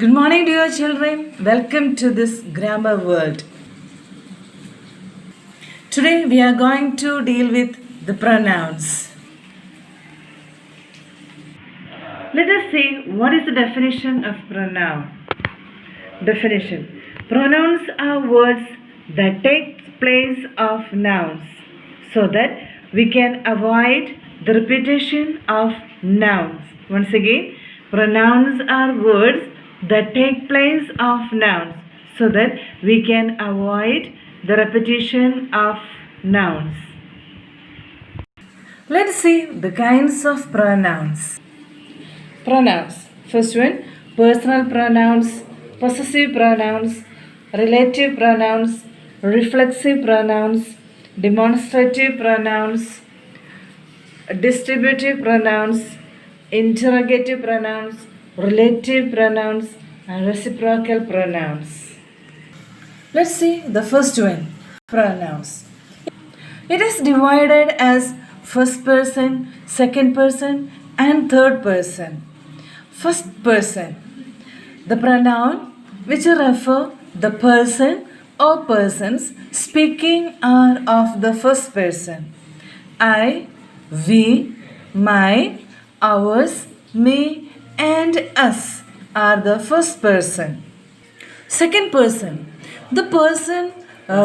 Good morning, dear children. Welcome to this grammar world. Today we are going to deal with the pronouns. Let us see what is the definition of pronoun. Definition. Pronouns are words that take place of nouns so that we can avoid the repetition of nouns. Once again, pronouns are words that take place of nouns so that we can avoid the repetition of nouns. Let's see the kinds of pronouns. Pronouns. First one, personal pronouns, possessive pronouns, relative pronouns, reflexive pronouns, demonstrative pronouns, distributive pronouns, interrogative pronouns, relative pronouns, and reciprocal pronouns. Let's see the first one, pronouns. It is divided as first person, second person, and third person. First person, the pronoun which refer the person or persons speaking are of the first person. I, we, mine, ours, me, and us are the first person. Second person, the person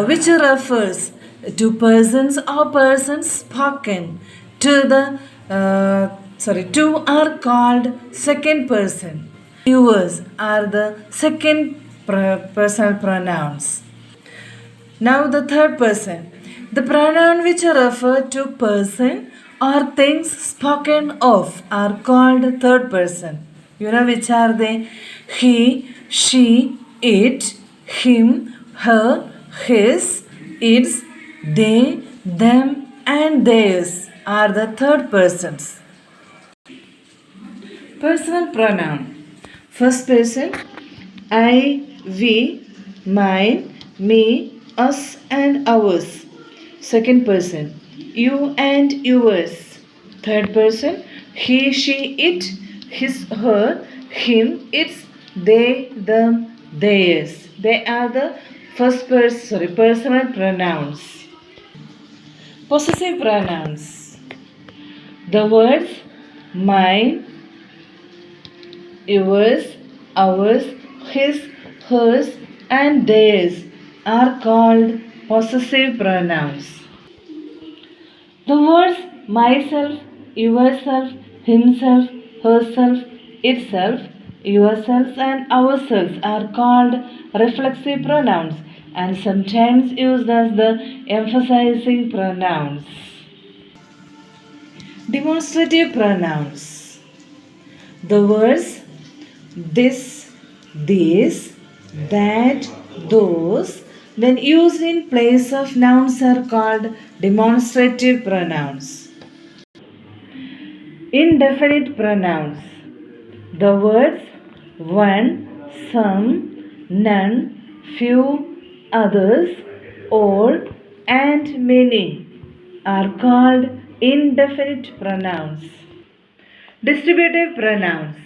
which refers to persons or persons spoken to the two are called second person. Yours are the second personal pronouns. Now the third person, the pronoun which refer to person or things spoken of are called third person. You know which are they? He, she, it, him, her, his, its, they, them, and theirs are the third persons. Personal pronoun. First person, I, we, mine, me, us, and ours. Second person, you and yours. Third person, he, she, it, his, her, him, its, they, them, theirs. They are the personal pronouns. Possessive pronouns. The words mine, yours, ours, his, hers, and theirs are called possessive pronouns. The words myself, yourself, himself, herself, itself, yourselves, and ourselves are called reflexive pronouns and sometimes used as the emphasizing pronouns. Demonstrative pronouns. The words this, these, that, those, when used in place of nouns are called demonstrative pronouns. Indefinite pronouns. The words one, some, none, few, others, all, and many are called indefinite pronouns. Distributive pronouns.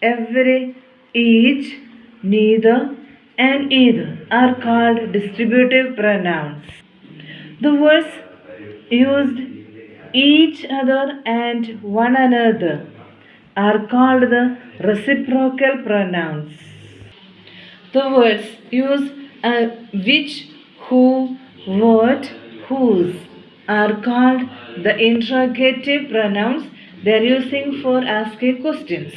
Every, each, neither, and either are called distributive pronouns. The words used each other and one another are called the reciprocal pronouns. The words use which, who, what, whose are called the interrogative pronouns they are using for asking questions.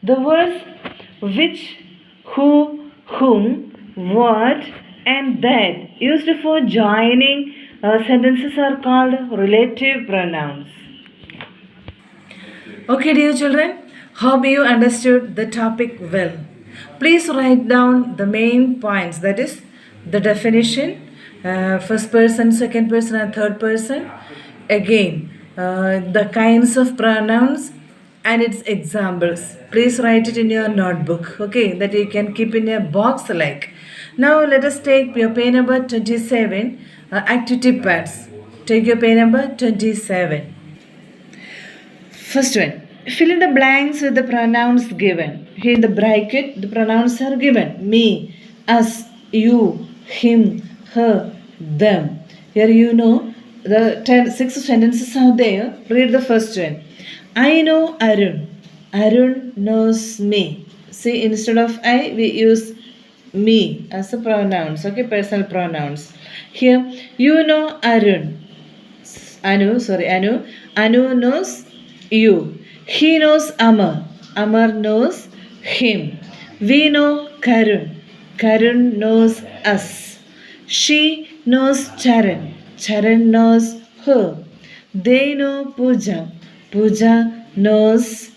The words which, who, whom, what, and that used for joining sentences are called relative pronouns. Okay, dear children, hope you understood the topic well. Please write down the main points, that is the definition, first person, second person, and third person. Again, the kinds of pronouns and its examples. Please write it in your notebook, okay, that you can keep in a box like. Now let us take your page number 27, activity pads. Take your page number 27. First one, Fill in the blanks with the pronouns given. Here in the bracket, the pronouns are given. Me, us, you, him, her, them. Here you know the 6 sentences are there. Read the first one. I know Arun. Arun knows me. See, instead of I, we use me as a pronouns. Okay, personal pronouns. Here, you know Arun. Anu. Anu knows you. He knows Amar. Amar knows him. We know Karun. Karun knows us. She knows Charan. Charan knows her. They know Pooja. Pooja knows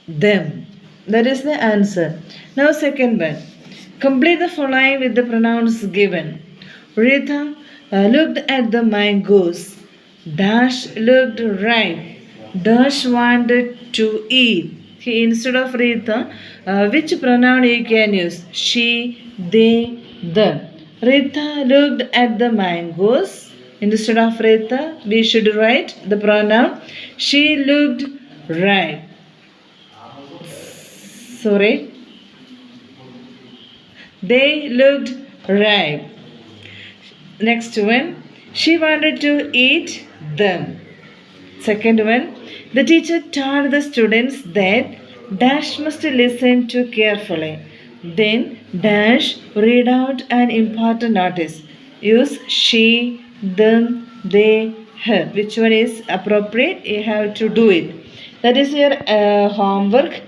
them. That is the answer. Now, second one. Complete the following with the pronouns given. Rita looked at the mangoes. Dash looked right. Dash wanted to eat. Instead of Rita, which pronoun you can use? She, they, them. Rita looked at the mangoes. Instead of Rita, we should write the pronoun she looked right. Sorry. They looked right. Next one, she wanted to eat them. Second one, the teacher told the students that Dash must listen to carefully. Then Dash read out an important notice. Use she, them, they, her. Which one is appropriate? You have to do it. That is your homework.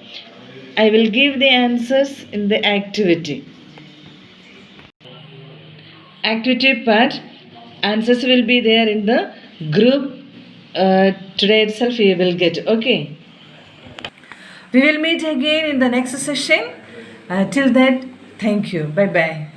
I will give the answers in the activity. Activity part, answers will be there in the group. Today itself you will get. Okay, we will meet again in the next session. Till that, thank you. Bye bye.